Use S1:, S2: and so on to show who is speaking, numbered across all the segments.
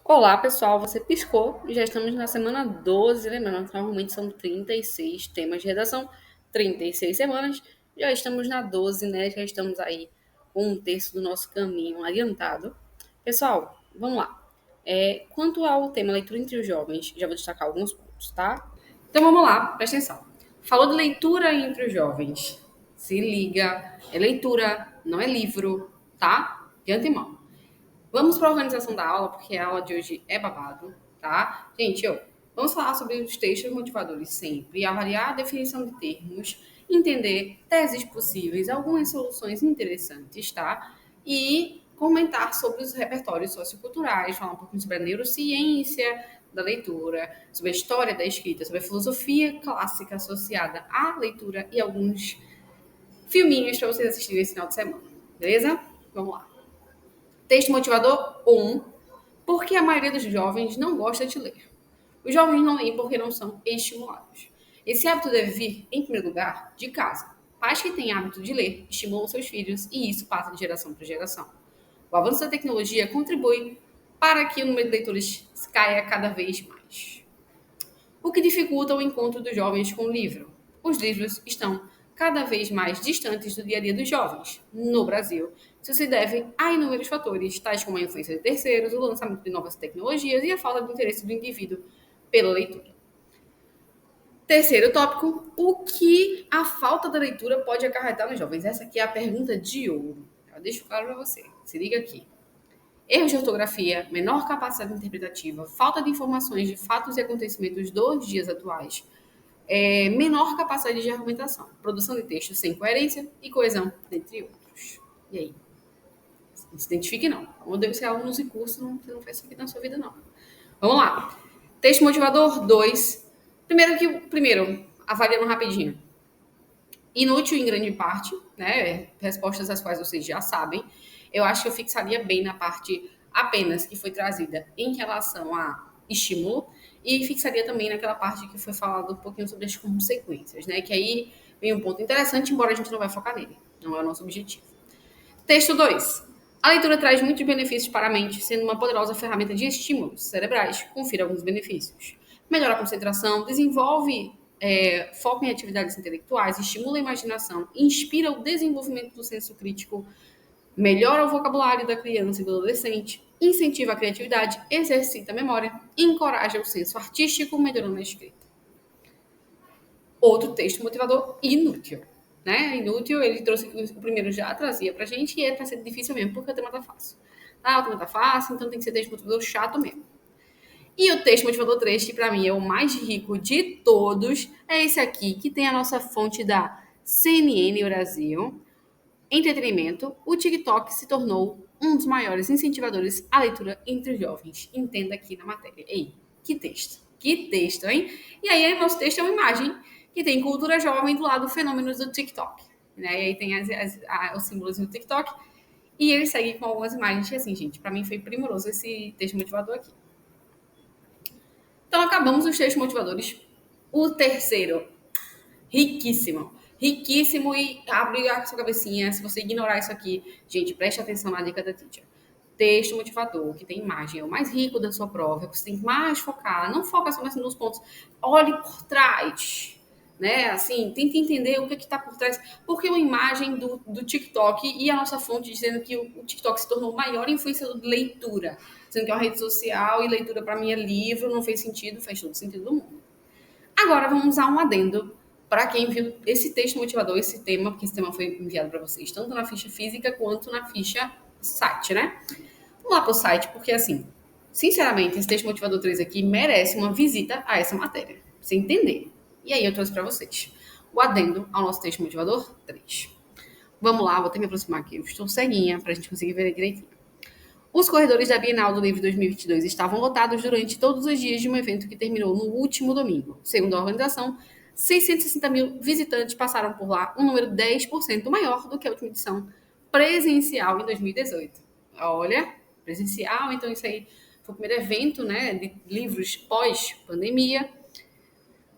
S1: Olá, pessoal, você piscou e já estamos na semana 12, lembrando que normalmente são 36 temas de redação, 36 semanas, já estamos na 12, né? Já estamos aí com um terço do nosso caminho adiantado. Pessoal, vamos lá. Quanto ao tema leitura entre os jovens, já vou destacar alguns pontos, tá? Então vamos lá, presta atenção. Falou de leitura entre os jovens. Se liga, é leitura, não é livro, tá? De antemão. Vamos para a organização da aula, porque a aula de hoje é babado, tá? Gente, vamos falar sobre os textos motivadores sempre, avaliar a definição de termos, entender teses possíveis, algumas soluções interessantes, tá? E comentar sobre os repertórios socioculturais, falar um pouquinho sobre a neurociência da leitura, sobre a história da escrita, sobre a filosofia clássica associada à leitura e alguns filminhos para vocês assistirem esse final de semana, beleza? Vamos lá. Texto motivador 1. Por que a maioria dos jovens não gosta de ler? Os jovens não leem porque não são estimulados. Esse hábito deve vir, em primeiro lugar, de casa. Pais que têm hábito de ler estimulam seus filhos e isso passa de geração para geração. O avanço da tecnologia contribui para que o número de leitores caia cada vez mais, o que dificulta o encontro dos jovens com o livro. Os livros estão cada vez mais distantes do dia a dia dos jovens no Brasil. Isso se deve a inúmeros fatores, tais como a influência de terceiros, o lançamento de novas tecnologias e a falta de interesse do indivíduo pela leitura. Terceiro tópico, o que a falta da leitura pode acarretar nos jovens? Essa aqui é a pergunta de ouro. Eu deixo claro para você. Se liga aqui. Erros de ortografia, menor capacidade interpretativa, falta de informações de fatos e acontecimentos dos dias atuais, menor capacidade de argumentação, produção de texto sem coerência e coesão, entre outros. E aí? Não se identifique, não. Ou deve ser alunos e curso, você não faz isso aqui na sua vida, não. Vamos lá. Texto motivador 2. Primeiro, avaliando rapidinho. Inútil em grande parte, né? Respostas às quais vocês já sabem. Eu acho que eu fixaria bem na parte apenas que foi trazida em relação a estímulo e fixaria também naquela parte que foi falado um pouquinho sobre as consequências, né? Que aí vem um ponto interessante, embora a gente não vai focar nele. Não é o nosso objetivo. Texto 2. A leitura traz muitos benefícios para a mente, sendo uma poderosa ferramenta de estímulos cerebrais. Confira alguns benefícios. Melhora a concentração, desenvolve foco em atividades intelectuais, estimula a imaginação, inspira o desenvolvimento do senso crítico, melhora o vocabulário da criança e do adolescente, incentiva a criatividade, exercita a memória, encoraja o senso artístico, melhorando a escrita. Outro texto motivador inútil. Né? Inútil, ele trouxe o primeiro já trazia pra gente e é pra ser difícil mesmo, porque o tema tá fácil. Tá? O tema tá fácil, então tem que ser texto motivador chato mesmo. E o texto motivador 3, que para mim é o mais rico de todos, é esse aqui, que tem a nossa fonte da CNN Brasil. Entretenimento, o TikTok se tornou um dos maiores incentivadores à leitura entre os jovens. Entenda aqui na matéria. Ei, que texto. Que texto, hein? E aí, nosso texto é uma imagem que tem cultura jovem do lado fenômenos do TikTok. Né? E aí tem os símbolos do TikTok. E ele segue com algumas imagens. E assim, gente, para mim foi primoroso esse texto motivador aqui. Então, acabamos os textos motivadores. O terceiro, riquíssimo. Riquíssimo e abre a sua cabecinha. Se você ignorar isso aqui, gente, preste atenção na dica da teacher. Texto motivador, que tem imagem, é o mais rico da sua prova. Você tem que mais focar. Não foca só nos pontos. Olhe por trás. Né? Assim, tente entender o que está por trás. Porque uma imagem do TikTok e a nossa fonte dizendo que o TikTok se tornou o maior influenciador de leitura. Sendo que é uma rede social e leitura para mim é livro, não fez sentido, faz todo sentido do mundo. Agora vamos a um adendo para quem viu esse texto motivador, esse tema, porque esse tema foi enviado para vocês, tanto na ficha física quanto na ficha site, né? Vamos lá para o site, porque assim, sinceramente, esse texto motivador 3 aqui merece uma visita a essa matéria, pra você entender. E aí eu trouxe para vocês o adendo ao nosso texto motivador 3. Vamos lá, vou até me aproximar aqui, eu estou ceguinha para a gente conseguir ver direitinho. Os corredores da Bienal do Livro 2022 estavam lotados durante todos os dias de um evento que terminou no último domingo. Segundo a organização, 660 mil visitantes passaram por lá, um número 10% maior do que a última edição presencial em 2018. Olha, presencial, então isso aí foi o primeiro evento, né, de livros pós-pandemia.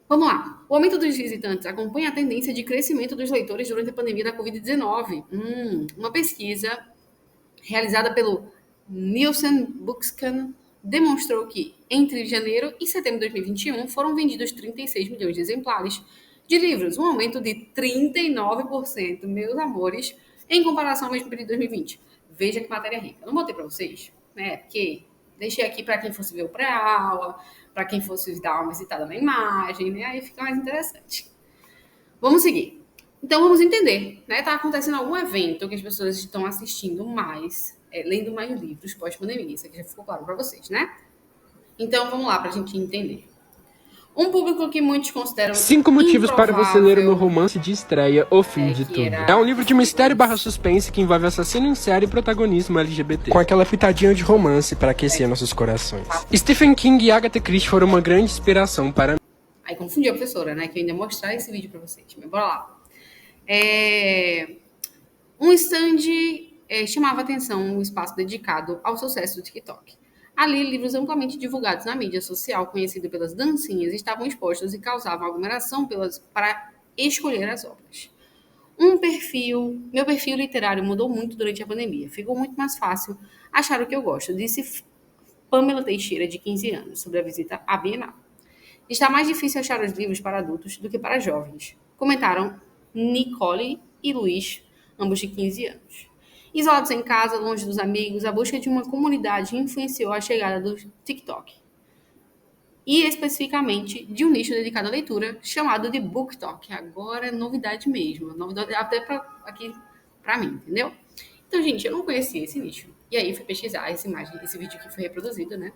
S1: Vamos lá. O aumento dos visitantes acompanha a tendência de crescimento dos leitores durante a pandemia da Covid-19. Uma pesquisa realizada pelo Nielsen demonstrou que, entre janeiro e setembro de 2021, foram vendidos 36 milhões de exemplares de livros, um aumento de 39%, meus amores, em comparação ao mesmo período de 2020. Veja que matéria rica. Eu não botei para vocês, né? Porque deixei aqui para quem fosse ver o pré-aula, para quem fosse dar uma visitada na imagem, né? Aí fica mais interessante. Vamos seguir. Então vamos entender, né? Está acontecendo algum evento que as pessoas estão assistindo mais, lendo mais livros pós-pandemia. Isso aqui já ficou claro para vocês, né? Então vamos lá para a gente entender. Um público que muitos consideram
S2: 5 motivos para você ler o meu romance de estreia, O Fim de Tudo. É um livro de mistério / suspense que envolve assassino em série e protagonismo LGBT, com aquela pitadinha de romance para aquecer nossos corações. Stephen King e Agatha Christie foram uma grande inspiração para mim.
S1: Aí confundi a professora, né? Que eu ainda ia mostrar esse vídeo para vocês. Mas bora lá. Um stand chamava atenção um espaço dedicado ao sucesso do TikTok. Ali, livros amplamente divulgados na mídia social, conhecido pelas dancinhas, estavam expostos e causavam aglomeração para escolher as obras. Meu perfil literário mudou muito durante a pandemia. Ficou muito mais fácil achar o que eu gosto, disse Pamela Teixeira, de 15 anos, sobre a visita à Bienal. Está mais difícil achar os livros para adultos do que para jovens, comentaram Nicole e Luiz, ambos de 15 anos. Isolados em casa, longe dos amigos, a busca de uma comunidade influenciou a chegada do TikTok. E especificamente de um nicho dedicado à leitura, chamado de BookTok. Agora é novidade mesmo, novidade até aqui para mim, entendeu? Então, gente, eu não conhecia esse nicho. E aí fui pesquisar essa imagem, esse vídeo que foi reproduzido, né?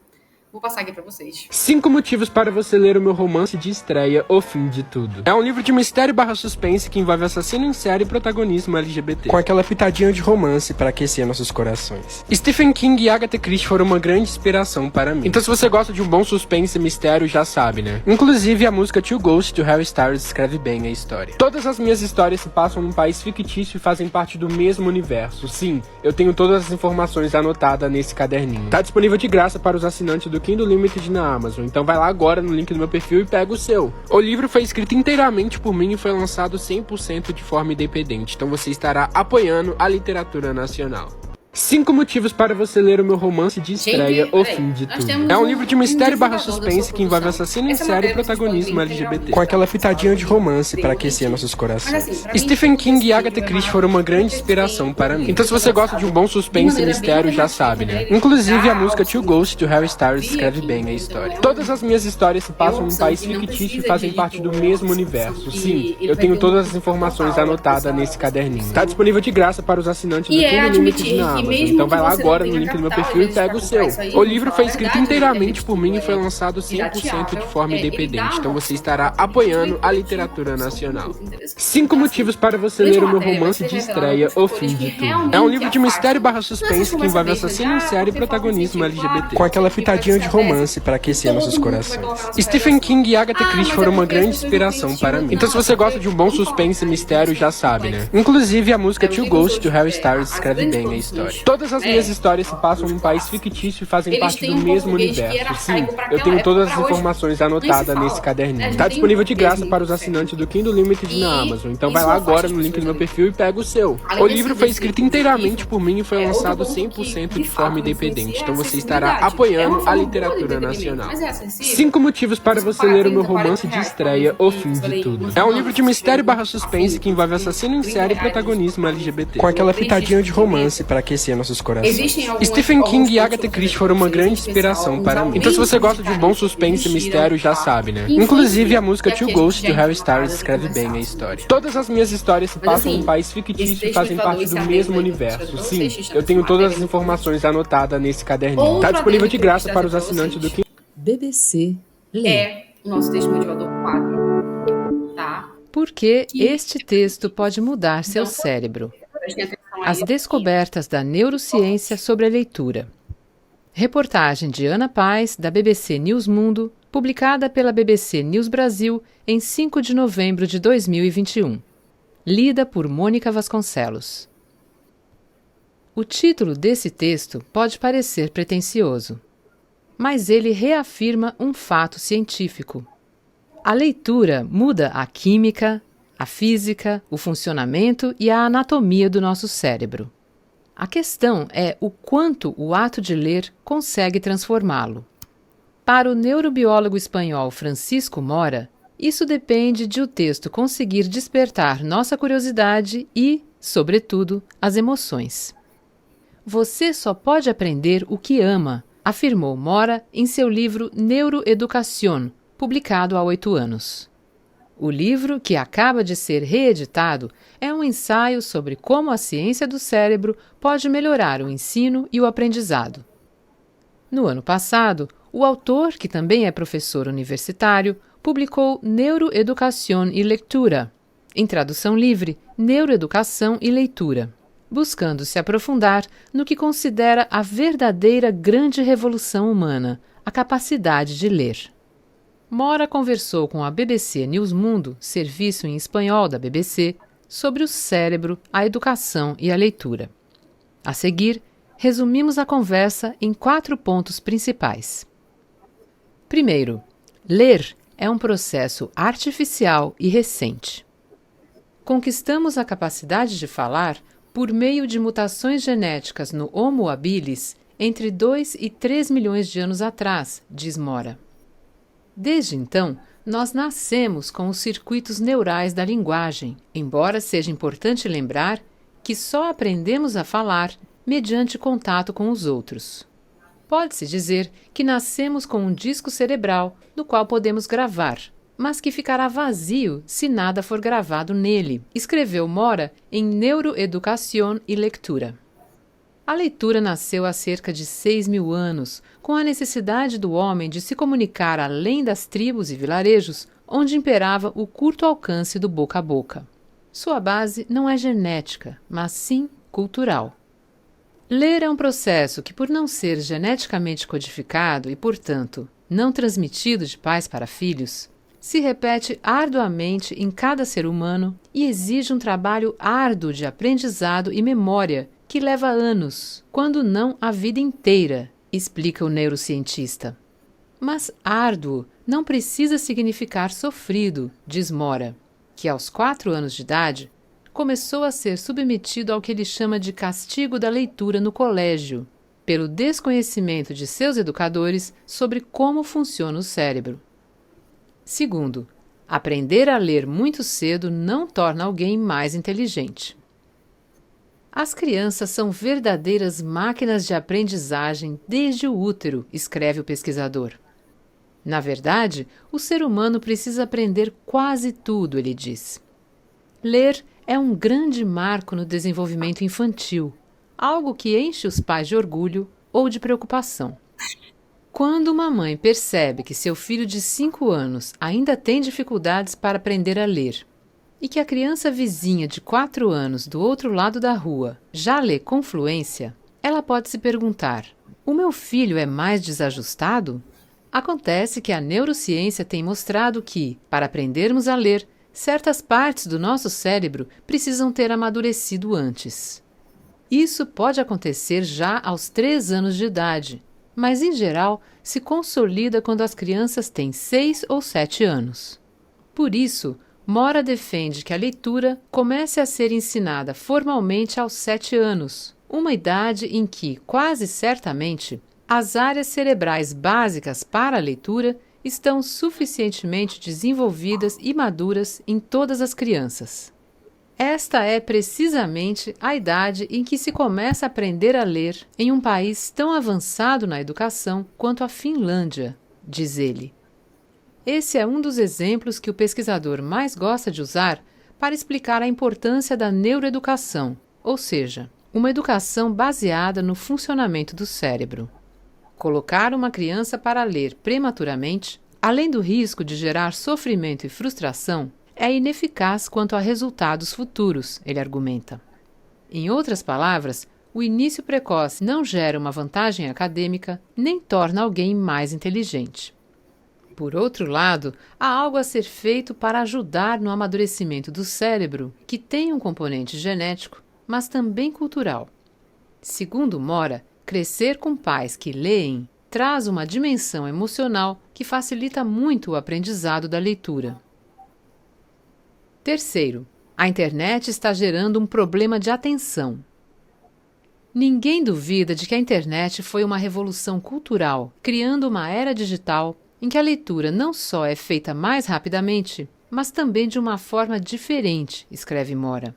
S1: Vou passar aqui pra vocês.
S2: 5 motivos para você ler o meu romance de estreia, O Fim de Tudo. É um livro de mistério / suspense que envolve assassino em série e protagonismo LGBT, com aquela pitadinha de romance para aquecer nossos corações. Stephen King e Agatha Christie foram uma grande inspiração para mim. Então se você gosta de um bom suspense e mistério, já sabe, né? Inclusive a música To Ghost, do Harry Styles, descreve bem a história. Todas as minhas histórias se passam num país fictício e fazem parte do mesmo universo. Sim, eu tenho todas as informações anotadas nesse caderninho. Tá disponível de graça para os assinantes do Kindle Limited na Amazon, então vai lá agora no link do meu perfil e pega o seu. O livro foi escrito inteiramente por mim e foi lançado 100% de forma independente, então você estará apoiando a literatura nacional. 5 motivos para você ler o meu romance de estreia, O Fim de Tudo. É um livro de mistério / suspense que envolve assassino em série e protagonismo LGBT, com aquela pitadinha de romance para aquecer nossos corações. Stephen King e Agatha Christie foram uma grande inspiração para mim. Então se você gosta de um bom suspense e mistério, já sabe, né? Inclusive a música To Ghost, do Harry Styles, descreve bem a história. Todas as minhas histórias se passam num país fictício e fazem parte do mesmo universo. Sim, eu tenho todas as informações anotadas nesse caderninho. Tá disponível de graça para os assinantes do Kindle Limited na Amazon. Então vai lá agora no link do meu perfil e pega o seu. O livro foi escrito inteiramente por mim e foi lançado 100% de forma independente, então você estará apoiando a literatura nacional. 5 motivos para você ler o meu romance de estreia, O Fim de Tudo. É um livro de mistério / suspense que envolve assassino em série e protagonismo LGBT, com aquela pitadinha de romance para aquecer nossos corações. Stephen King e Agatha Christie foram uma grande inspiração para mim. Então se você gosta de um bom suspense e mistério, já sabe, né? Inclusive a música To Ghost, do Harry Styles, descreve bem a história. Todas as minhas histórias se passam num país fictício e fazem parte do mesmo universo. Sim, eu tenho todas as informações anotadas nesse caderninho. Tá disponível de graça para os assinantes do Kindle Limited na Amazon, então vai lá agora no link do meu perfil e pega o seu. O livro foi escrito inteiramente por mim e foi lançado 100% de forma independente, então você estará apoiando a literatura nacional. 5 motivos para você ler o meu romance de estreia, O Fim de Tudo. É um livro de mistério / suspense que envolve assassino em série e protagonismo LGBT, com aquela pitadinha de romance para aquecer nossos corações. Stephen King e Agatha Christie foram uma grande inspiração para mim. Então se você gosta de um bom suspense e mistério, já sabe, né? Inclusive a música To Ghost, do Harry Styles, descreve bem a história. Todas as minhas histórias se passam num país fictício e fazem parte do mesmo universo. Sim, eu tenho todas as informações anotadas nesse caderninho. Tá disponível de graça para os assinantes do Kindle.
S3: BBC Lê.
S1: O nosso texto motivador 4, tá?
S3: Por que este texto pode mudar seu cérebro?
S1: Prestem atenção aí.
S3: As descobertas da neurociência sobre a leitura. Reportagem de Ana Paz, da BBC News Mundo, publicada pela BBC News Brasil em 5 de novembro de 2021. Lida por Mônica Vasconcelos. O título desse texto pode parecer pretensioso, mas ele reafirma um fato científico. A leitura muda a química, a física, o funcionamento e a anatomia do nosso cérebro. A questão é o quanto o ato de ler consegue transformá-lo. Para o neurobiólogo espanhol Francisco Mora, isso depende de o texto conseguir despertar nossa curiosidade e, sobretudo, as emoções. Você só pode aprender o que ama, afirmou Mora em seu livro Neuroeducación, publicado há 8 anos. O livro, que acaba de ser reeditado, é um ensaio sobre como a ciência do cérebro pode melhorar o ensino e o aprendizado. No ano passado, o autor, que também é professor universitário, publicou Neuroeducación y Lectura, em tradução livre, Neuroeducação e Leitura, buscando se aprofundar no que considera a verdadeira grande revolução humana, a capacidade de ler. Mora conversou com a BBC News Mundo, serviço em espanhol da BBC, sobre o cérebro, a educação e a leitura. A seguir, resumimos a conversa em 4 pontos principais. Primeiro, ler é um processo artificial e recente. Conquistamos a capacidade de falar por meio de mutações genéticas no Homo habilis entre 2 e 3 milhões de anos atrás, diz Mora. Desde então, nós nascemos com os circuitos neurais da linguagem, embora seja importante lembrar que só aprendemos a falar mediante contato com os outros. Pode-se dizer que nascemos com um disco cerebral no qual podemos gravar, mas que ficará vazio se nada for gravado nele, escreveu Mora em Neuroeducación y Lectura. A leitura nasceu há cerca de 6.000 anos, com a necessidade do homem de se comunicar além das tribos e vilarejos, onde imperava o curto alcance do boca a boca. Sua base não é genética, mas sim cultural. Ler é um processo que, por não ser geneticamente codificado e, portanto, não transmitido de pais para filhos, se repete arduamente em cada ser humano e exige um trabalho árduo de aprendizado e memória que leva anos, quando não a vida inteira, explica o neurocientista. Mas árduo não precisa significar sofrido, diz Mora, que aos 4 anos de idade começou a ser submetido ao que ele chama de castigo da leitura no colégio, pelo desconhecimento de seus educadores sobre como funciona o cérebro. Segundo, aprender a ler muito cedo não torna alguém mais inteligente. As crianças são verdadeiras máquinas de aprendizagem desde o útero, escreve o pesquisador. Na verdade, o ser humano precisa aprender quase tudo, ele diz. Ler é um grande marco no desenvolvimento infantil, algo que enche os pais de orgulho ou de preocupação. Quando uma mãe percebe que seu filho de 5 anos ainda tem dificuldades para aprender a ler, e que a criança vizinha de 4 anos do outro lado da rua já lê com fluência, ela pode se perguntar: o meu filho é mais desajustado? Acontece que a neurociência tem mostrado que, para aprendermos a ler, certas partes do nosso cérebro precisam ter amadurecido antes. Isso pode acontecer já aos 3 anos de idade, mas em geral se consolida quando as crianças têm 6 ou 7 anos. Por isso, Mora defende que a leitura comece a ser ensinada formalmente aos 7 anos, uma idade em que, quase certamente, as áreas cerebrais básicas para a leitura estão suficientemente desenvolvidas e maduras em todas as crianças. Esta é precisamente a idade em que se começa a aprender a ler em um país tão avançado na educação quanto a Finlândia, diz ele. Esse é um dos exemplos que o pesquisador mais gosta de usar para explicar a importância da neuroeducação, ou seja, uma educação baseada no funcionamento do cérebro. Colocar uma criança para ler prematuramente, além do risco de gerar sofrimento e frustração, é ineficaz quanto a resultados futuros, ele argumenta. Em outras palavras, o início precoce não gera uma vantagem acadêmica nem torna alguém mais inteligente. Por outro lado, há algo a ser feito para ajudar no amadurecimento do cérebro, que tem um componente genético, mas também cultural. Segundo Mora, crescer com pais que leem traz uma dimensão emocional que facilita muito o aprendizado da leitura. Terceiro, a internet está gerando um problema de atenção. Ninguém duvida de que a internet foi uma revolução cultural, criando uma era digital em que a leitura não só é feita mais rapidamente, mas também de uma forma diferente, escreve Mora.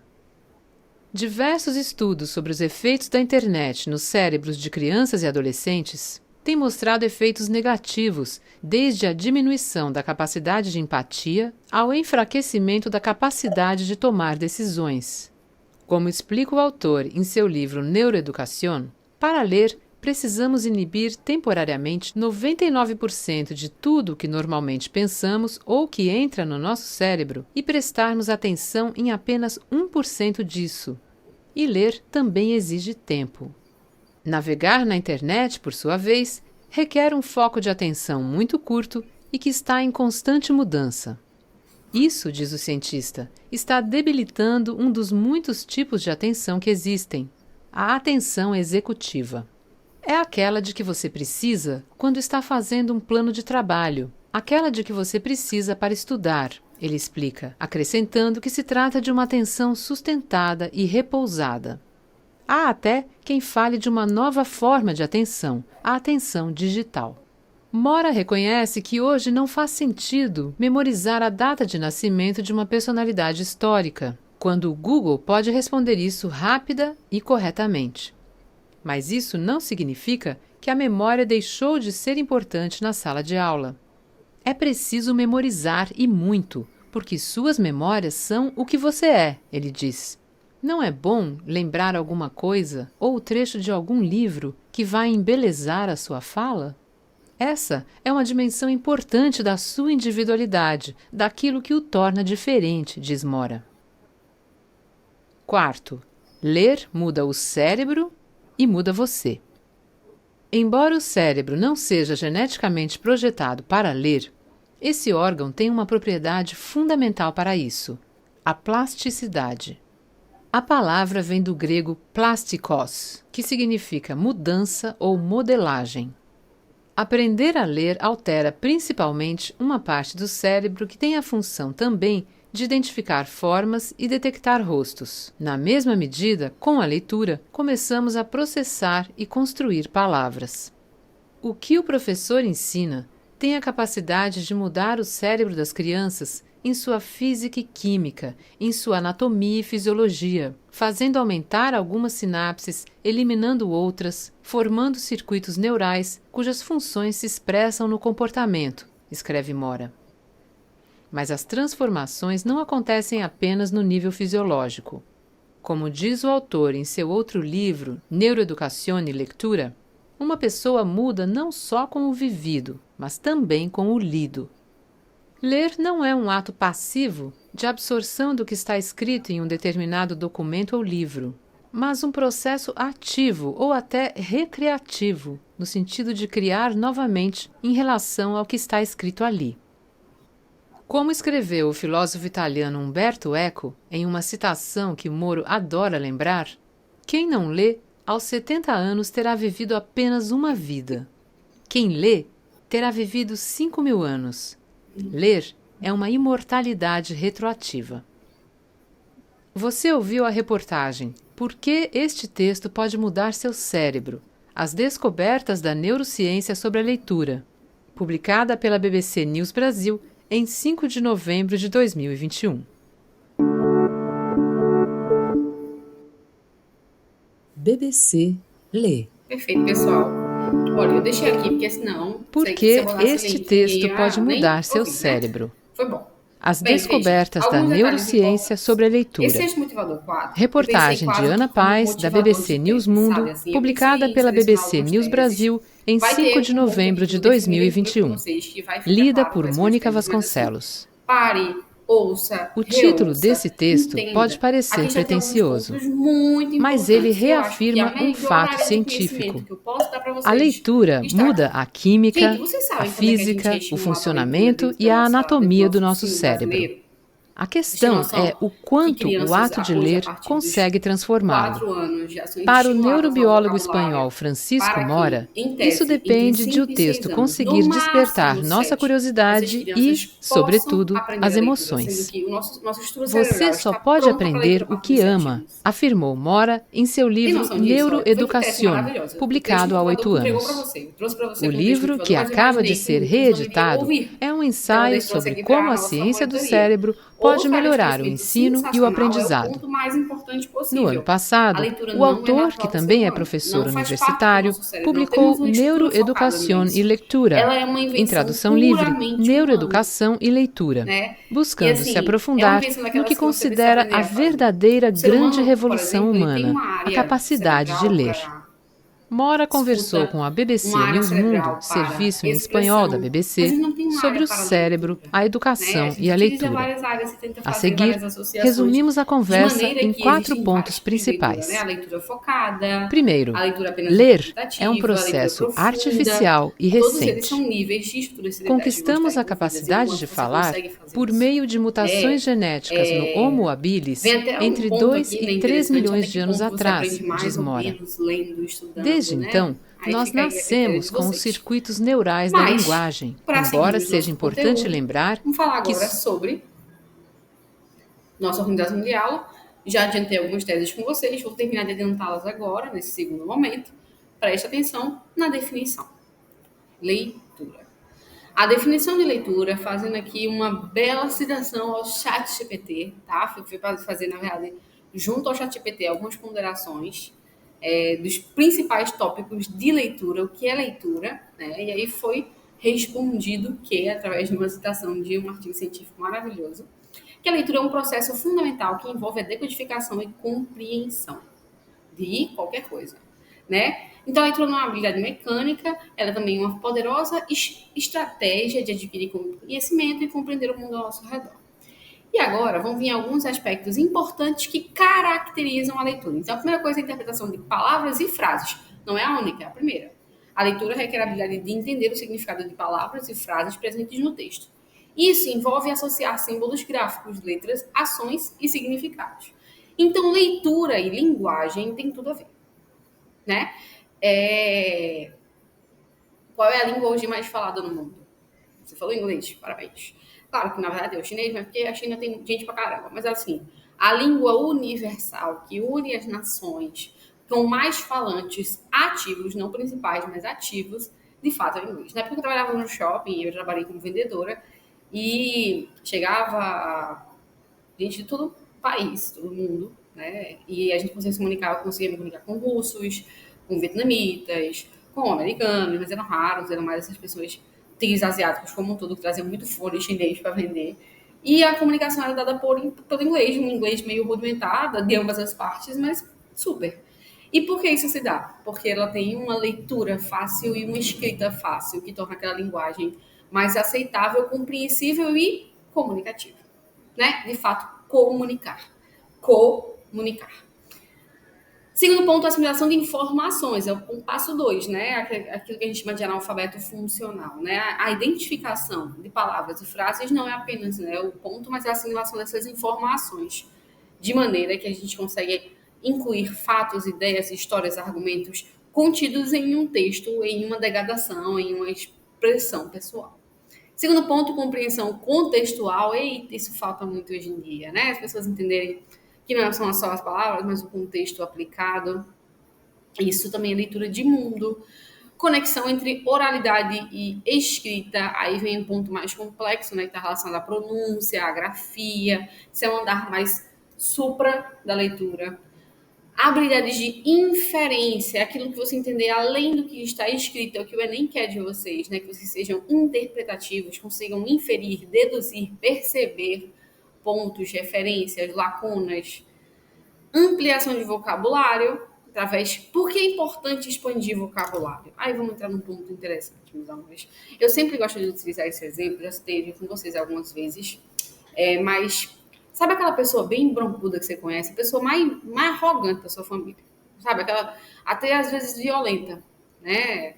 S3: Diversos estudos sobre os efeitos da internet nos cérebros de crianças e adolescentes têm mostrado efeitos negativos, desde a diminuição da capacidade de empatia ao enfraquecimento da capacidade de tomar decisões. Como explica o autor em seu livro Neuroeducación, para ler, precisamos inibir temporariamente 99% de tudo o que normalmente pensamos ou que entra no nosso cérebro e prestarmos atenção em apenas 1% disso. E ler também exige tempo. Navegar na internet, por sua vez, requer um foco de atenção muito curto e que está em constante mudança. Isso, diz o cientista, está debilitando um dos muitos tipos de atenção que existem, a atenção executiva. É aquela de que você precisa quando está fazendo um plano de trabalho, aquela de que você precisa para estudar, ele explica, acrescentando que se trata de uma atenção sustentada e repousada. Há até quem fale de uma nova forma de atenção, a atenção digital. Mora reconhece que hoje não faz sentido memorizar a data de nascimento de uma personalidade histórica, quando o Google pode responder isso rápida e corretamente. Mas isso não significa que a memória deixou de ser importante na sala de aula. É preciso memorizar e muito, porque suas memórias são o que você é, ele diz. Não é bom lembrar alguma coisa ou o trecho de algum livro que vai embelezar a sua fala? Essa é uma dimensão importante da sua individualidade, daquilo que o torna diferente, diz Mora. Quarto, ler muda o cérebro e muda você. Embora o cérebro não seja geneticamente projetado para ler, esse órgão tem uma propriedade fundamental para isso: a plasticidade. A palavra vem do grego plastikos, que significa mudança ou modelagem. Aprender a ler altera principalmente uma parte do cérebro que tem a função também de identificar formas e detectar rostos. Na mesma medida, com a leitura, começamos a processar e construir palavras. O que o professor ensina tem a capacidade de mudar o cérebro das crianças em sua física e química, em sua anatomia e fisiologia, fazendo aumentar algumas sinapses, eliminando outras, formando circuitos neurais cujas funções se expressam no comportamento, escreve Mora. Mas as transformações não acontecem apenas no nível fisiológico. Como diz o autor em seu outro livro, Neuroeducación y Lectura, uma pessoa muda não só com o vivido, mas também com o lido. Ler não é um ato passivo de absorção do que está escrito em um determinado documento ou livro, mas um processo ativo ou até recreativo, no sentido de criar novamente em relação ao que está escrito ali. Como escreveu o filósofo italiano Umberto Eco em uma citação que Moro adora lembrar, quem não lê, aos 70 anos terá vivido apenas uma vida. Quem lê, terá vivido 5.000 anos. Ler é uma imortalidade retroativa. Você ouviu a reportagem Por que este texto pode mudar seu cérebro? As descobertas da neurociência sobre a leitura, publicada pela BBC News Brasil em 5 de novembro de 2021. BBC Lê.
S1: Perfeito, pessoal. Olha, eu deixei aqui porque senão...
S3: Por que este texto pode mudar seu cérebro?
S1: Foi bom.
S3: As descobertas da neurociência sobre a leitura. Reportagem de Ana Paz, da BBC News Mundo, publicada pela BBC News Brasil em 5 de novembro de 2021. Lida por Mônica Vasconcelos.
S1: Pare, ouça,
S3: o título desse texto pode parecer pretensioso, mas ele reafirma um fato científico. A leitura muda a química, a física, o funcionamento e a anatomia do nosso cérebro. A
S1: Vocês têm
S3: questão é
S1: noção
S3: o
S1: que
S3: quanto o
S1: crianças,
S3: ato de
S1: hoje, a
S3: ler
S1: partir dos
S3: consegue transformá-lo.
S1: 4 anos, já são
S3: Para o
S1: estimuladas ao
S3: neurobiólogo
S1: vocabulário
S3: espanhol Francisco
S1: para que,
S3: Mora,
S1: em
S3: isso
S1: tese, entre
S3: depende de o
S1: 5 e 6
S3: texto
S1: anos, no
S3: conseguir despertar
S1: máximo
S3: nossa
S1: 7, essas
S3: curiosidade e,
S1: crianças possam
S3: sobretudo,
S1: aprender
S3: as
S1: a leitura, sendo
S3: emoções.
S1: que nossa estrutura
S3: Você
S1: cerebral
S3: só
S1: está
S3: pode
S1: pronta para a leitura
S3: aprender
S1: a
S3: o
S1: partir de
S3: que
S1: 7
S3: ama,
S1: anos.
S3: afirmou Mora em seu
S1: Tem
S3: livro
S1: noção disso? Olha, foi que tese
S3: Neuroeducación,
S1: maravilhosa. O texto
S3: publicado há
S1: motivador
S3: 8
S1: que entregou para
S3: anos.
S1: você. Eu trouxe para você
S3: O
S1: como texto
S3: livro, que
S1: motivador, mas eu
S3: acaba de
S1: imaginei que
S3: ser
S1: muitos não iriam
S3: reeditado,
S1: ouvir.
S3: é um
S1: Então, eu
S3: ensaio
S1: deixo você
S3: sobre
S1: aqui para
S3: como
S1: a
S3: a
S1: nossa
S3: ciência do
S1: monitoria.
S3: cérebro pode
S1: Outro área de
S3: melhorar o
S1: conhecimento
S3: ensino e o
S1: sensacional é o
S3: aprendizado.
S1: ponto mais importante
S3: No ano
S1: possível. A
S3: passado,
S1: leitura
S3: o
S1: não é
S3: autor, que
S1: natural do ser
S3: também é
S1: humano.
S3: professor
S1: Não faz parte do
S3: universitário,
S1: nosso cérebro. Não temos
S3: publicou
S1: uma estrutura focada
S3: Neuroeducación e
S1: nisso.
S3: Leitura,
S1: Ela é uma
S3: em
S1: invenção
S3: tradução livre,
S1: puramente humana,
S3: Neuroeducação e Leitura,
S1: né? E
S3: buscando se
S1: assim, é uma
S3: aprofundar
S1: invenção
S3: no que
S1: daquelas que você precisa
S3: considera
S1: aprender
S3: a
S1: a fazer.
S3: verdadeira
S1: O ser
S3: grande
S1: humano, por
S3: revolução
S1: exemplo, ele tem
S3: humana,
S1: uma
S3: a
S1: área
S3: capacidade de
S1: cerebral
S3: ler.
S1: para
S3: Mora conversou
S1: escuta,
S3: com a
S1: uma
S3: BBC
S1: área
S3: News Mundo,
S1: cerebral para
S3: serviço em espanhol da
S1: expressão, mas
S3: BBC,
S1: ele não tem uma área
S3: sobre o
S1: para
S3: cérebro,
S1: leitura,
S3: a
S1: né? A
S3: educação
S1: gente
S3: e a
S1: utiliza
S3: leitura.
S1: várias áreas e tenta
S3: A
S1: fazer
S3: seguir,
S1: várias associações,
S3: resumimos a
S1: de
S3: conversa
S1: maneira
S3: em
S1: que
S3: 4
S1: existem vários
S3: pontos
S1: tipos de leitura, né? A
S3: principais.
S1: leitura focada,
S3: Primeiro,
S1: a leitura apenas
S3: ler é um
S1: interpretativa, a leitura
S3: processo
S1: profunda.
S3: artificial e
S1: Todos eles são
S3: recente.
S1: níveis de estruturas cerebrais que vão estar
S3: Conquistamos a
S1: envolvidas e o
S3: capacidade
S1: quanto
S3: de
S1: você
S3: falar
S1: consegue fazer
S3: por
S1: isso,
S3: meio de mutações
S1: né?
S3: genéticas no Homo
S1: É,
S3: habilis
S1: vem até um
S3: entre
S1: ponto
S3: 2
S1: aqui,
S3: e
S1: né,
S3: 3
S1: interessante, até
S3: milhões
S1: que
S3: de anos
S1: ponto você
S3: atrás,
S1: aprende mais
S3: diz
S1: ou
S3: Mora.
S1: menos lendo,
S3: Desde
S1: estudando, né?
S3: então,
S1: Aí
S3: nós
S1: fica aí a critério de
S3: nascemos com os
S1: vocês.
S3: circuitos neurais da
S1: Mas,
S3: linguagem,
S1: para
S3: embora
S1: seguirmos
S3: seja
S1: nosso
S3: importante
S1: conteúdo,
S3: lembrar
S1: vamos falar
S3: que
S1: agora sobre nossa organização de aula. Já adiantei algumas teses com vocês, vou terminar de adiantá-las agora, nesse segundo momento. Preste atenção na definição. Leitura. A definição de leitura, fazendo aqui uma bela citação ao ChatGPT, tá? Fui fazer, na verdade, junto ao ChatGPT, algumas ponderações dos principais tópicos de leitura, o que é leitura, né? E aí foi respondido que, através de uma citação de um artigo científico maravilhoso, que a leitura é um processo fundamental que envolve a decodificação e compreensão de qualquer coisa, né? Então, a leitura não é uma habilidade mecânica, ela é também uma poderosa estratégia de adquirir conhecimento e compreender o mundo ao nosso redor. E agora vão vir alguns aspectos importantes que caracterizam a leitura. Então, a primeira coisa é a interpretação de palavras e frases. Não é a única, é a primeira. A leitura requer a habilidade de entender o significado de palavras e frases presentes no texto. Isso envolve associar símbolos gráficos, letras, ações e significados. Então, leitura e linguagem tem tudo a ver, né? Qual é a língua hoje mais falada no mundo? Você falou inglês, parabéns. Claro que na verdade é o chinês, mas porque a China tem gente pra caramba. Mas assim, a língua universal que une as nações, com mais falantes ativos, não principais, mas ativos, de fato é o inglês. Na época que eu trabalhava no shopping, eu trabalhei como vendedora e chegava gente de todo o país, todo mundo, né? E a gente conseguia me comunicar com russos, com vietnamitas, com americanos, mas eram raros, eram mais essas pessoas, tigres asiáticos como um todo, que traziam muito fone chinês para vender. E a comunicação era dada pelo inglês, um inglês meio rudimentado, de ambas as partes, mas super. E por que isso se dá? Porque ela tem uma leitura fácil e uma escrita fácil, que torna aquela linguagem mais aceitável, compreensível e comunicativa, né? De fato, comunicar. Comunicar. Segundo ponto, a assimilação de informações, é o passo 2, né? Aquilo que a gente chama de analfabeto funcional, né? A identificação de palavras e frases não é apenas, né, o ponto, mas é a assimilação dessas informações, de maneira que a gente consegue incluir fatos, ideias, histórias, argumentos contidos em um texto, em uma degradação, em uma expressão pessoal. Segundo ponto, compreensão contextual. Eita, isso falta muito hoje em dia, né? As pessoas entenderem que não são só as palavras, mas o contexto aplicado. Isso também é leitura de mundo. Conexão entre oralidade e escrita. Aí vem um ponto mais complexo, né? Que está relacionado à pronúncia, à grafia. Isso é um andar mais supra da leitura. Habilidades de inferência, aquilo que você entender além do que está escrito, é o que o Enem quer de vocês, né? Que vocês sejam interpretativos, consigam inferir, deduzir, perceber pontos, referências, lacunas. Ampliação de vocabulário, através... Por que é importante expandir vocabulário? Aí vamos entrar num ponto interessante, meus amores. Eu sempre gosto de utilizar esse exemplo, já citei com vocês algumas vezes, mas... Sabe aquela pessoa bem broncuda que você conhece? A pessoa mais arrogante da sua família. Sabe? Aquela, até às vezes violenta, né?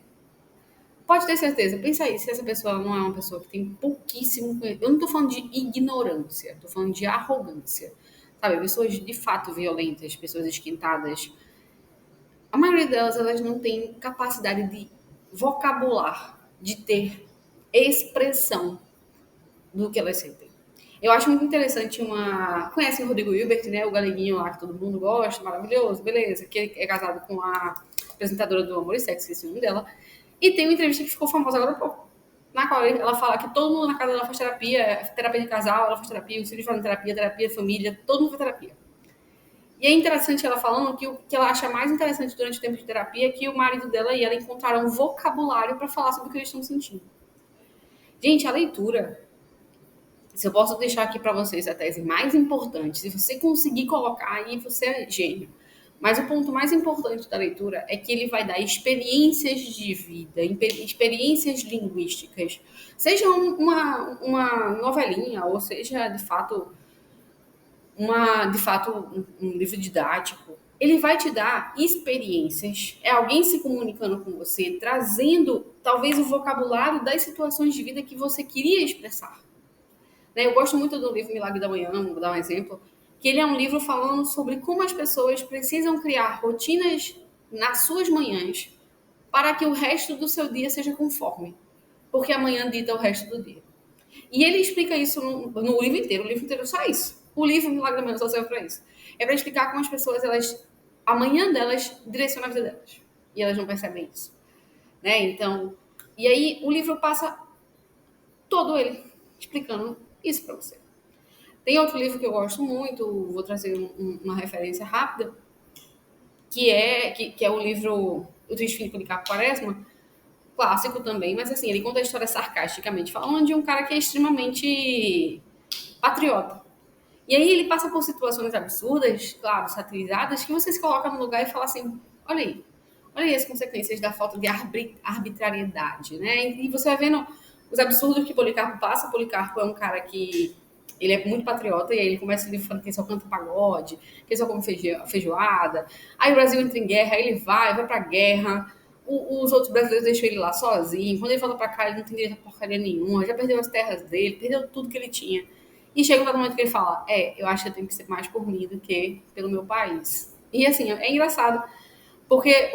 S1: Pode ter certeza. Pensa aí, se essa pessoa não é uma pessoa que tem pouquíssimo conhecimento. Eu não tô falando de ignorância, tô falando de arrogância. Sabe, pessoas de fato violentas, pessoas esquentadas. A maioria delas, elas não tem capacidade de vocabular, de ter expressão do que elas sentem. Eu acho muito interessante uma. Conhecem o Rodrigo Hilbert, né? O galeguinho lá que todo mundo gosta, maravilhoso, beleza. Que é casado com a apresentadora do Amor e Sexo, esse é o nome dela. E tem uma entrevista que ficou famosa agora há pouco, na qual ela fala que todo mundo na casa dela faz terapia, terapia de casal, ela faz terapia, os filhos fazem terapia, terapia de família, todo mundo faz terapia. E é interessante ela falando que o que ela acha mais interessante durante o tempo de terapia é que o marido dela e ela encontraram um vocabulário para falar sobre o que eles estão sentindo. Gente, a leitura, se eu posso deixar aqui para vocês a tese mais importante, se você conseguir colocar aí, você é gênio. Mas o ponto mais importante da leitura é que ele vai dar experiências de vida, experiências linguísticas. Seja uma novelinha, ou seja, de fato um livro didático. Ele vai te dar experiências. É alguém se comunicando com você, trazendo talvez o vocabulário das situações de vida que você queria expressar. Né? Eu gosto muito do livro Milagre da Manhã, vou dar um exemplo, que ele é um livro falando sobre como as pessoas precisam criar rotinas nas suas manhãs para que o resto do seu dia seja conforme, porque amanhã dita o resto do dia. E ele explica isso no livro inteiro, o livro inteiro é só isso. O livro Milagre da Manhã só serve para isso. É para explicar como as pessoas, amanhã delas direciona a vida delas. E elas não percebem isso. Né? Então, e aí o livro passa todo ele explicando isso para você. Tem outro livro que eu gosto muito, vou trazer uma referência rápida, que é o livro O Triste Fim de Policarpo Quaresma, clássico também, mas assim, ele conta a história sarcasticamente, falando de um cara que é extremamente patriota. E aí ele passa por situações absurdas, claro, satirizadas, que você se coloca no lugar e fala assim, olha aí as consequências da falta de arbitrariedade, né? E você vai vendo os absurdos que Policarpo passa. Policarpo é um cara que ele é muito patriota, e aí ele começa o livro falando que ele só canta pagode, que ele só come feijoada. Aí o Brasil entra em guerra, aí ele vai pra guerra. Os outros brasileiros deixam ele lá sozinho. Quando ele volta pra cá, ele não tem direito a porcaria nenhuma, já perdeu as terras dele, perdeu tudo que ele tinha. E chega um momento que ele fala, eu acho que eu tenho que ser mais por mim do que pelo meu país. E assim, é engraçado, porque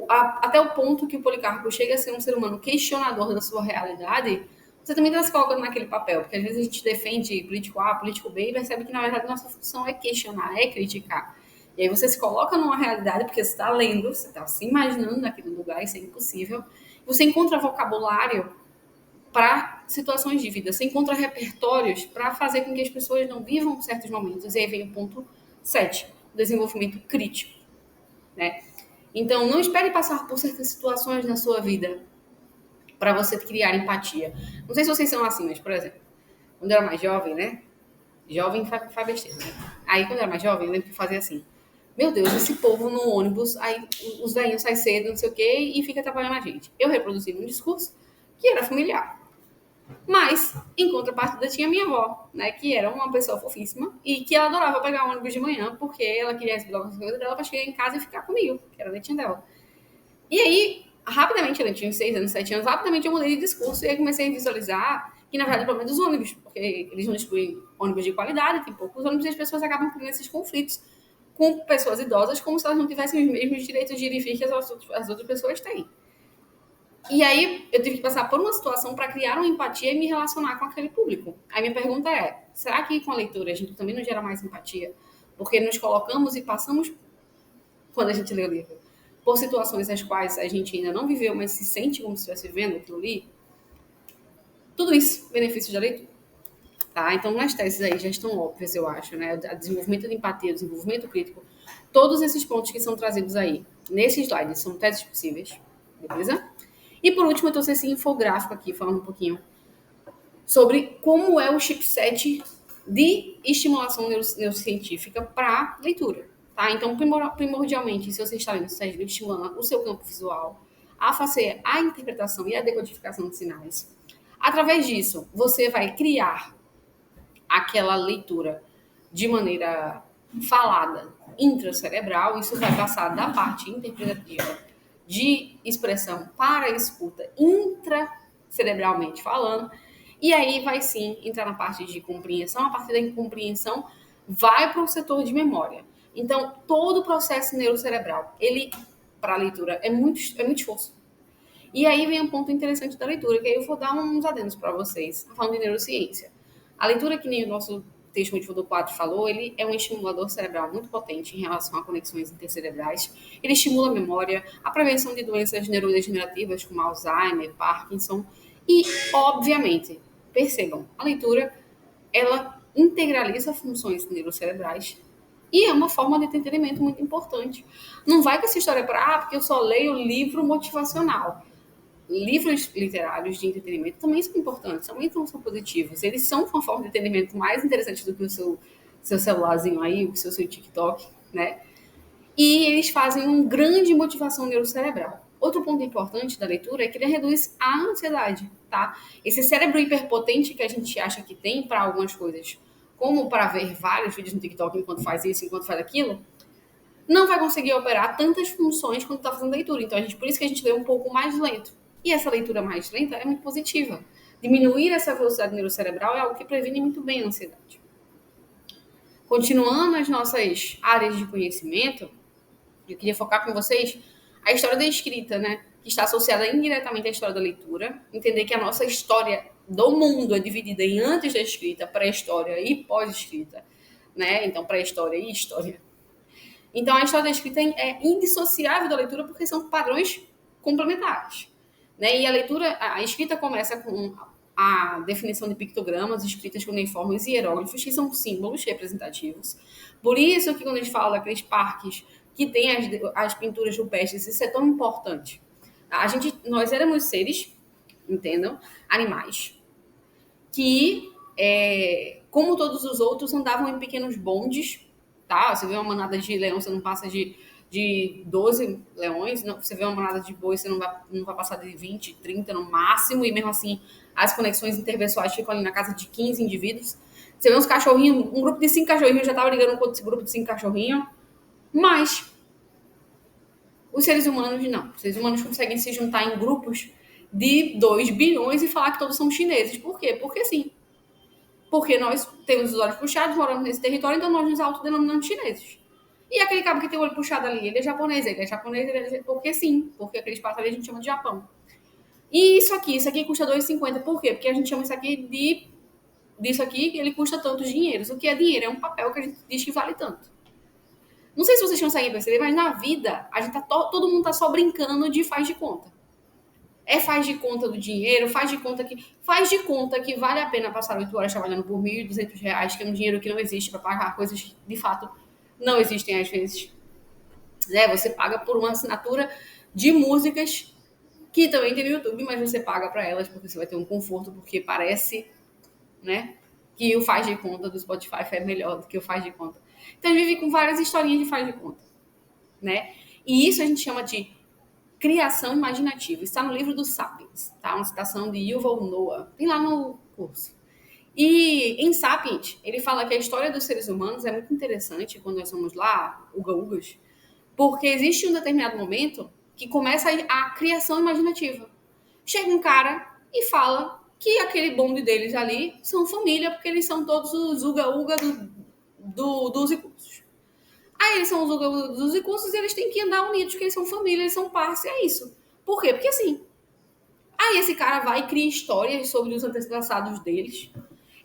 S1: até o ponto que o Policarpo chega a ser um ser humano questionador da sua realidade, você também está se colocando naquele papel, porque às vezes a gente defende político A, político B, e percebe que na verdade nossa função é questionar, é criticar. E aí você se coloca numa realidade, porque você está lendo, você está se imaginando naquele lugar, isso é impossível. Você encontra vocabulário para situações de vida, você encontra repertórios para fazer com que as pessoas não vivam certos momentos. E aí vem o ponto 7, desenvolvimento crítico. Né? Então, não espere passar por certas situações na sua vida para você criar empatia. Não sei se vocês são assim, mas, por exemplo, quando eu era mais jovem, né? Jovem faz besteira, né? Aí, quando eu era mais jovem, eu lembro que eu fazia assim. Meu Deus, esse povo no ônibus, aí os velhinhos saem cedo, não sei o quê, e fica atrapalhando a gente. Eu reproduzi um discurso que era familiar. Mas, em contrapartida, tinha minha avó, né? Que era uma pessoa fofíssima e que ela adorava pegar o ônibus de manhã porque ela queria receber as coisas dela para chegar em casa e ficar comigo, que era a netinha dela. E aí, rapidamente, ela tinha 6 anos, 7 anos, rapidamente eu mudei de discurso e aí comecei a visualizar que, na verdade, o problema é dos ônibus, porque eles não distribuem ônibus de qualidade, tem poucos ônibus e as pessoas acabam criando esses conflitos com pessoas idosas como se elas não tivessem os mesmos direitos de ir e vir que as outras pessoas têm. E aí eu tive que passar por uma situação para criar uma empatia e me relacionar com aquele público. Aí minha pergunta é, será que com a leitura a gente também não gera mais empatia? Porque nos colocamos e passamos, quando a gente lê o livro, por situações as quais a gente ainda não viveu, mas se sente como se estivesse vivendo aquilo ali. Tudo isso, benefício da leitura. Tá? Então, nas teses aí já estão óbvias, eu acho, né? O desenvolvimento de empatia, o desenvolvimento crítico, todos esses pontos que são trazidos aí nesse slide são teses possíveis, beleza? E por último, eu trouxe esse infográfico aqui, falando um pouquinho sobre como é o chipset de estimulação neurocientífica para leitura. Tá? Então, primordialmente, se você está lendo, você está estimulando o seu campo visual a fazer a interpretação e a decodificação de sinais. Através disso, você vai criar aquela leitura de maneira falada intracerebral, isso vai passar da parte interpretativa de expressão para a escuta intracerebralmente falando, e aí vai sim entrar na parte de compreensão. A partir da compreensão vai para o setor de memória. Então, todo o processo neurocerebral, ele, para a leitura, é muito esforço. E aí vem um ponto interessante da leitura, que aí eu vou dar uns adendos para vocês, falando de neurociência. A leitura, que nem o nosso texto motivador 4 falou, ele é um estimulador cerebral muito potente em relação a conexões intercerebrais. Ele estimula a memória, a prevenção de doenças neurodegenerativas como Alzheimer, Parkinson e, obviamente, percebam, a leitura, ela integraliza funções neurocerebrais e é uma forma de entretenimento muito importante. Não vai com essa história para, porque eu só leio livro motivacional. Livros literários de entretenimento também são importantes, também são positivos. Eles são uma forma de entretenimento mais interessante do que o seu celularzinho aí, o seu TikTok, né? E eles fazem uma grande motivação neurocerebral. Outro ponto importante da leitura é que ele reduz a ansiedade, tá? Esse cérebro hiperpotente que a gente acha que tem para algumas coisas, como para ver vários vídeos no TikTok enquanto faz isso, enquanto faz aquilo, não vai conseguir operar tantas funções quando está fazendo leitura. Então, por isso que a gente lê um pouco mais lento. E essa leitura mais lenta é muito positiva. Diminuir essa velocidade neurocerebral é algo que previne muito bem a ansiedade. Continuando as nossas áreas de conhecimento, eu queria focar com vocês a história da escrita, né? Que está associada indiretamente à história da leitura. Entender que a nossa história do mundo é dividida em antes da escrita, pré-história e pós-escrita, né? Então, pré-história e história. Então, a história da escrita é indissociável da leitura porque são padrões complementares, né? E a escrita começa com a definição de pictogramas escritas com uniformes e hieróglifos, que são símbolos representativos. Por isso que quando a gente fala daqueles parques que tem as pinturas rupestres, isso é tão importante. Nós éramos seres, entendam, animais, que, como todos os outros, andavam em pequenos bondes, tá? Você vê uma manada de leão, você não passa de 12 leões, não, você vê uma manada de boi, você não vai passar de 20, 30 no máximo, e mesmo assim as conexões interpessoais ficam ali na casa de 15 indivíduos. Você vê uns cachorrinhos, um grupo de 5 cachorrinhos já estava brigando com esse grupo de 5 cachorrinhos, mas os seres humanos não. Os seres humanos conseguem se juntar em grupos de 2 bilhões e falar que todos são chineses. Por quê? Porque sim. Porque nós temos os olhos puxados, moramos nesse território, então nós nos autodenominamos chineses. E aquele cabo que tem o olho puxado ali, ele é japonês, porque sim, porque aquele espaço ali a gente chama de Japão. E isso aqui custa R$2,50. Por quê? Porque a gente chama isso aqui disso aqui, ele custa tantos dinheiros. O que é dinheiro? É um papel que a gente diz que vale tanto. Não sei se vocês conseguem perceber, mas na vida, todo mundo tá só brincando de faz de conta. Faz de conta do dinheiro, faz de conta que vale a pena passar 8 horas trabalhando por R$1.200, que é um dinheiro que não existe para pagar coisas que, de fato, não existem às vezes. Você paga por uma assinatura de músicas que também tem no YouTube, mas você paga para elas porque você vai ter um conforto, porque parece, né, que o faz de conta do Spotify é melhor do que o faz de conta. Então, a gente vive com várias historinhas de faz de conta, né? E isso a gente chama de criação imaginativa. Está no livro do Sapiens, tá? Uma citação de Yuval Noah. Tem lá no curso. E em Sapiens, ele fala que a história dos seres humanos é muito interessante quando nós somos lá, uga-ugas, porque existe um determinado momento que começa a criação imaginativa. Chega um cara e fala que aquele bonde deles ali são família, porque eles são todos os uga-uga dos recursos. Aí eles são os uga dos recursos e eles têm que andar unidos, porque eles são família, eles são parça, e é isso. Por quê? Porque assim, aí esse cara vai e cria histórias sobre os antepassados deles.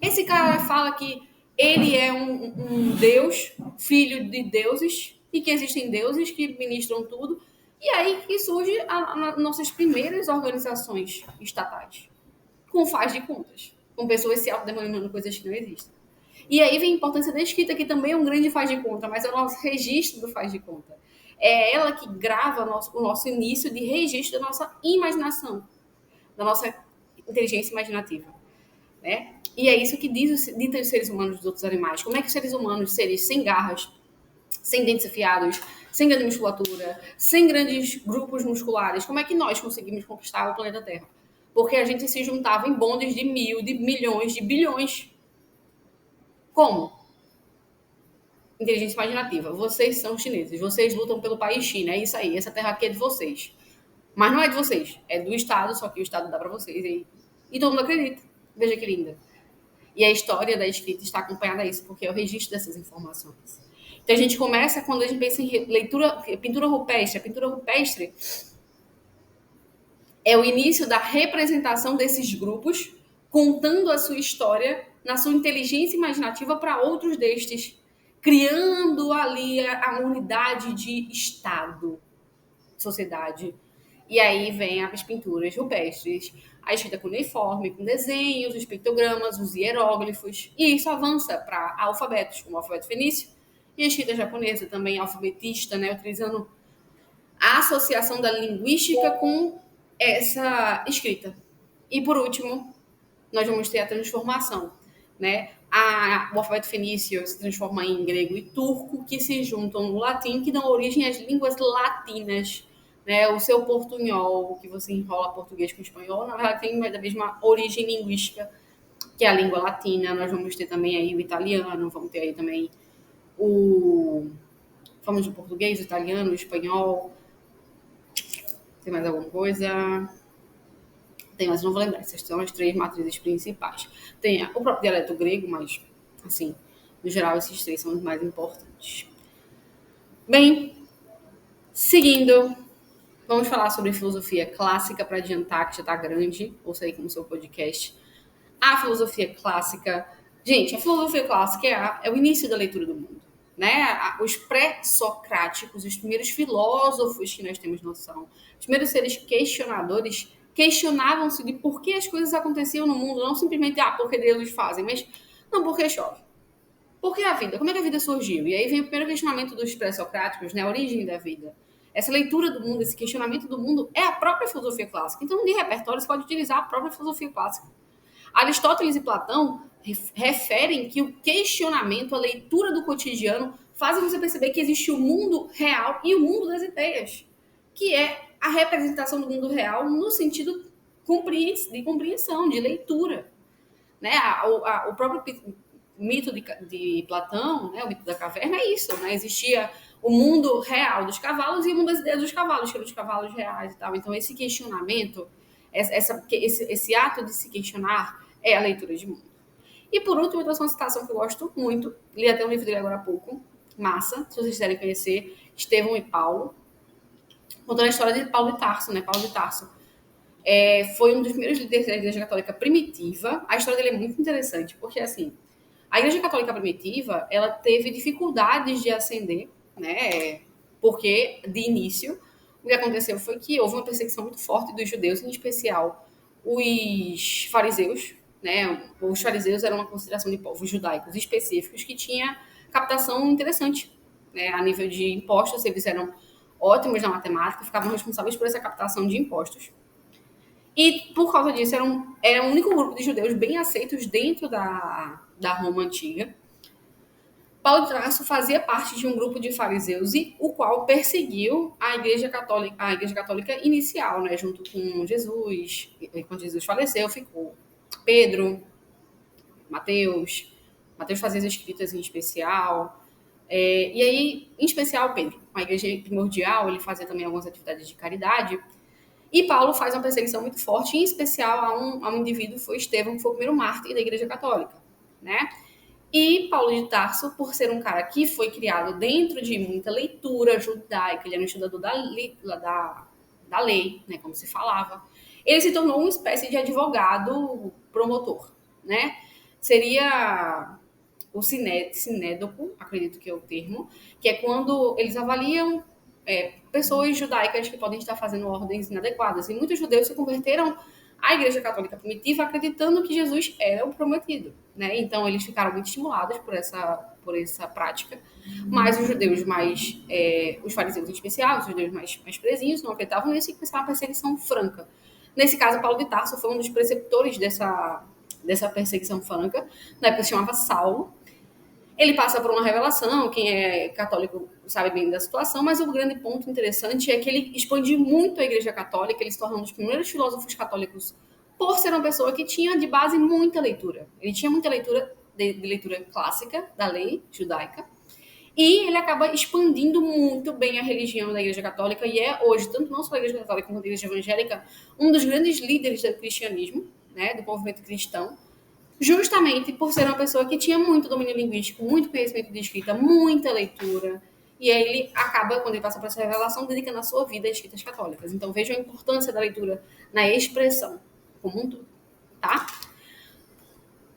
S1: Esse cara fala que ele é um deus, filho de deuses, e que existem deuses que ministram tudo. E aí que surge as nossas primeiras organizações estatais, com faz de contas, com pessoas se autodenominando coisas que não existem. E aí vem a importância da escrita, que também é um grande faz de conta, mas é o nosso registro do faz de conta. É ela que grava o nosso início de registro da nossa imaginação, da nossa inteligência imaginativa, né? E é isso que dita os seres humanos dos outros animais. Como é que os seres humanos, seres sem garras, sem dentes afiados, sem grande musculatura, sem grandes grupos musculares, como é que nós conseguimos conquistar o planeta Terra? Porque a gente se juntava em bondes de 1.000, de milhões, de bilhões. Como? Inteligência imaginativa. Vocês são chineses, vocês lutam pelo país China, é isso aí, essa terra aqui é de vocês. Mas não é de vocês, é do Estado, só que o Estado dá para vocês. E todo mundo acredita. Veja que linda. E a história da escrita está acompanhada a isso, porque é o registro dessas informações. Então a gente começa quando a gente pensa em leitura, pintura rupestre. A pintura rupestre é o início da representação desses grupos, contando a sua história na sua inteligência imaginativa para outros destes, criando ali a unidade de Estado, sociedade. E aí vem as pinturas rupestres, a escrita cuneiforme, com desenhos, os pictogramas, os hieróglifos, e isso avança para alfabetos, como o alfabeto fenício, e a escrita japonesa também alfabetista, né, utilizando a associação da linguística com essa escrita. E por último, nós vamos ter a transformação, né? O alfabeto fenício se transforma em grego e turco, que se juntam no latim, que dão origem às línguas latinas, né? O seu portunhol, que você enrola português com espanhol, na verdade tem da mesma origem linguística que é a língua latina. Nós vamos ter também aí o italiano, vamos ter aí também falamos de português, o italiano, o espanhol. Tem mais alguma coisa? Tem, mas não vou lembrar. Essas são as 3 matrizes principais. Tem o próprio dialeto grego, mas, assim, no geral, esses 3 são os mais importantes. Bem, seguindo, vamos falar sobre filosofia clássica para adiantar, que já está grande, ou sei como seu podcast. A filosofia clássica. Gente, a filosofia clássica é o início da leitura do mundo. Né? Os pré-socráticos, os primeiros filósofos que nós temos noção, os primeiros seres questionadores, questionavam-se de por que as coisas aconteciam no mundo, não simplesmente, porque Deus fazem, mas não, porque chove. Por que a vida? Como é que a vida surgiu? E aí vem o primeiro questionamento dos pré-socráticos, né? A origem da vida. Essa leitura do mundo, esse questionamento do mundo é a própria filosofia clássica. Então, de repertório, você pode utilizar a própria filosofia clássica. Aristóteles e Platão referem que o questionamento, a leitura do cotidiano, fazem você perceber que existe o mundo real e o mundo das ideias, que é a representação do mundo real no sentido de compreensão, de leitura. Né? O próprio mito de Platão, né? O mito da caverna, é isso. Né? Existia o mundo real dos cavalos e o mundo das ideias dos cavalos, que eram os cavalos reais e tal. Então, esse questionamento, esse ato de se questionar é a leitura de mundo. E por último, eu trouxe uma citação que eu gosto muito, li até um livro dele agora há pouco, massa, se vocês quiserem conhecer, Estevão e Paulo, contando a história de Paulo de Tarso, né? Paulo de Tarso foi um dos primeiros líderes da Igreja Católica primitiva. A história dele é muito interessante, porque assim, a Igreja Católica primitiva, ela teve dificuldades de ascender, né? Porque, de início, o que aconteceu foi que houve uma perseguição muito forte dos judeus, em especial os fariseus, né? Os fariseus eram uma consideração de povos judaicos específicos que tinha captação interessante, né? A nível de impostos, eles eram ótimos na matemática, ficavam responsáveis por essa captação de impostos. E, por causa disso, era o único grupo de judeus bem aceitos dentro da Roma Antiga. Paulo de Tarso fazia parte de um grupo de fariseus, o qual perseguiu a Igreja Católica inicial, né, junto com Jesus. E quando Jesus faleceu, ficou Pedro, Mateus fazia as escritas em especial. E aí, em especial, Pedro, a igreja primordial, ele fazia também algumas atividades de caridade. E Paulo faz uma perseguição muito forte, em especial a um indivíduo, foi Estevão, que foi o primeiro mártir da Igreja Católica, né? E Paulo de Tarso, por ser um cara que foi criado dentro de muita leitura judaica, ele era um estudador da lei, né, como se falava, ele se tornou uma espécie de advogado promotor, né? Seria o sinédoco, acredito que é o termo, que é quando eles avaliam pessoas judaicas que podem estar fazendo ordens inadequadas. E muitos judeus se converteram à Igreja Católica primitiva acreditando que Jesus era o prometido, né? Então, eles ficaram muito estimulados por essa prática. Mas os judeus mais... os fariseus em especial, os judeus mais presinhos, não acreditavam nisso e começaram uma perseguição franca. Nesse caso, Paulo de Tarso foi um dos preceptores dessa perseguição franca. Na época se chamava Saulo. Ele passa por uma revelação, quem é católico sabe bem da situação, mas o grande ponto interessante é que ele expandiu muito a Igreja Católica, ele se tornou um dos primeiros filósofos católicos por ser uma pessoa que tinha de base muita leitura. Ele tinha muita leitura de leitura clássica da lei judaica E ele acaba expandindo muito bem a religião da Igreja Católica e é hoje, tanto não só a Igreja Católica como a Igreja Evangélica, um dos grandes líderes do cristianismo, né, do movimento cristão, justamente por ser uma pessoa que tinha muito domínio linguístico, muito conhecimento de escrita, muita leitura. E aí ele acaba, quando ele passa por essa revelação, dedicando a sua vida às escritas católicas. Então vejam a importância da leitura na expressão como um todo, tá?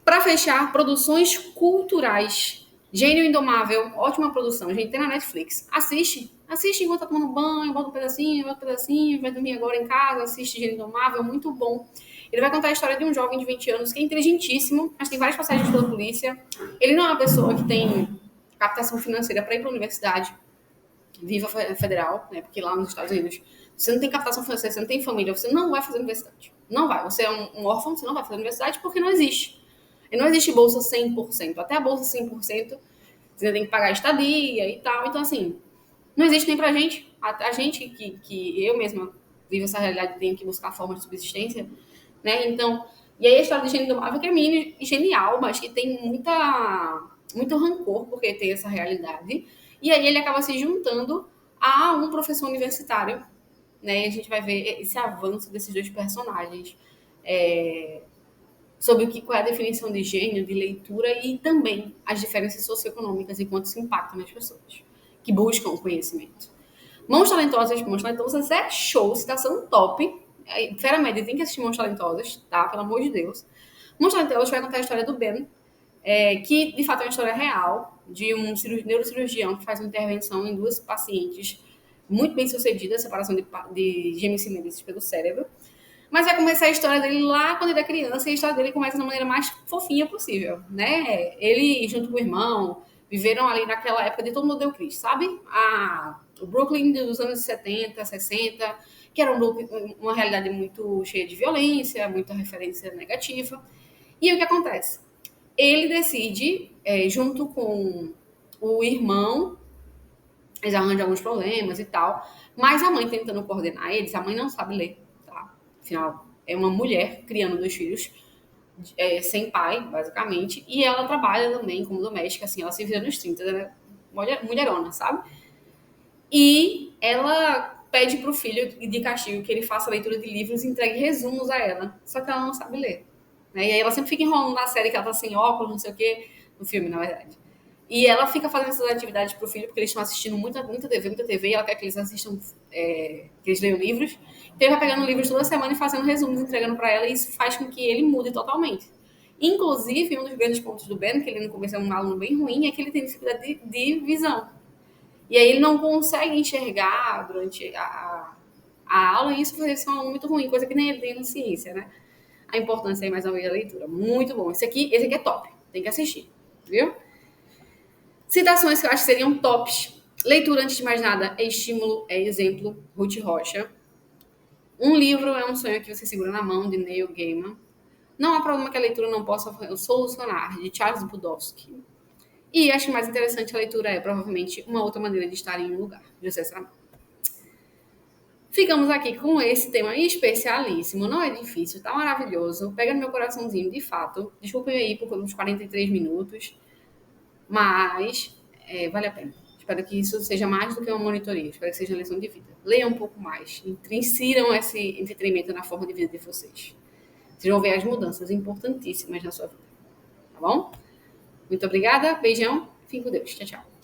S1: Para fechar, produções culturais. Gênio Indomável, ótima produção. Gente, tem na Netflix. Assiste enquanto tá tomando banho, bota um pedacinho, vai dormir agora em casa, assiste Gênio Indomável, muito bom. Ele vai contar a história de um jovem de 20 anos que é inteligentíssimo, mas tem várias passagens pela polícia. Ele não é uma pessoa que tem captação financeira para ir para a universidade, viva federal, né? Porque lá nos Estados Unidos você não tem captação financeira, você não tem família, você não vai fazer universidade. Não vai. Você é um órfão, você não vai fazer universidade porque não existe. E não existe bolsa 100%. Até a bolsa 100%, você tem que pagar estadia e tal. Então, assim, não existe nem pra gente. A gente que eu mesma vivo essa realidade, tenho que buscar formas de subsistência, né? Então, e aí a história de Gênio Indomável, que é mini genial, mas que tem muito rancor porque tem essa realidade. E aí ele acaba se juntando a um professor universitário, né? E a gente vai ver esse avanço desses dois personagens. Sobre qual é a definição de gênio, de leitura e também as diferenças socioeconômicas e quanto isso impacta nas pessoas que buscam o conhecimento. Mãos Talentosas é show, citação top. Fera Média tem que assistir Mãos Talentosas, tá? Pelo amor de Deus. Mãos Talentosas vai contar a história do Ben, que de fato é uma história real, de um neurocirurgião que faz uma intervenção em duas pacientes muito bem sucedida, a separação de gêmeos simétricos pelo cérebro. Mas vai começar a história dele lá quando ele é criança, e a história dele começa da maneira mais fofinha possível, né? Ele, junto com o irmão, viveram ali naquela época de todo mundo deu Cristo, sabe? O Brooklyn dos anos 70, 60, que era uma realidade muito cheia de violência, muita referência negativa. E o que acontece? Ele decide, junto com o irmão, eles arranjam alguns problemas e tal, mas a mãe tentando coordenar eles, a mãe não sabe ler. Afinal, é uma mulher criando dois filhos sem pai, basicamente, e ela trabalha também como doméstica, assim, ela se vira nos 30, ela é mulherona, sabe? E ela pede pro filho de castigo que ele faça leitura de livros e entregue resumos a ela, só que ela não sabe ler. Né? E aí ela sempre fica enrolando na série que ela tá sem óculos, não sei o quê, no filme, na verdade. E ela fica fazendo essas atividades pro filho, porque eles estão assistindo muita TV, e ela quer que eles assistam, que eles leiam livros. Então ele vai pegando livros toda semana e fazendo resumos, entregando para ela, e isso faz com que ele mude totalmente. Inclusive, um dos grandes pontos do Ben, que ele no começo é um aluno bem ruim, é que ele tem dificuldade de visão. E aí ele não consegue enxergar durante a aula, e isso faz ele ser um aluno muito ruim, coisa que nem ele tem na ciência, né? A importância aí, mais uma vez, da leitura. Muito bom. Esse aqui é top. Tem que assistir, viu? Citações que eu acho que seriam tops. Leitura, antes de mais nada, é estímulo, é exemplo. Ruth Rocha. Um livro é um sonho que você segura na mão, de Neil Gaiman. Não há problema que a leitura não possa solucionar, de Charles Bukowski. E acho mais interessante a leitura é, provavelmente, uma outra maneira de estar em um lugar. José Saramago. Ficamos aqui com esse tema especialíssimo. Não é difícil, tá maravilhoso. Pega no meu coraçãozinho, de fato. Desculpem aí por uns 43 minutos. Mas vale a pena. Espero que isso seja mais do que uma monitoria. Espero que seja uma lição de vida. Leiam um pouco mais. Insiram esse entretenimento na forma de vida de vocês. Vocês vão ver as mudanças importantíssimas na sua vida. Tá bom? Muito obrigada. Beijão. Fiquem com Deus. Tchau, tchau.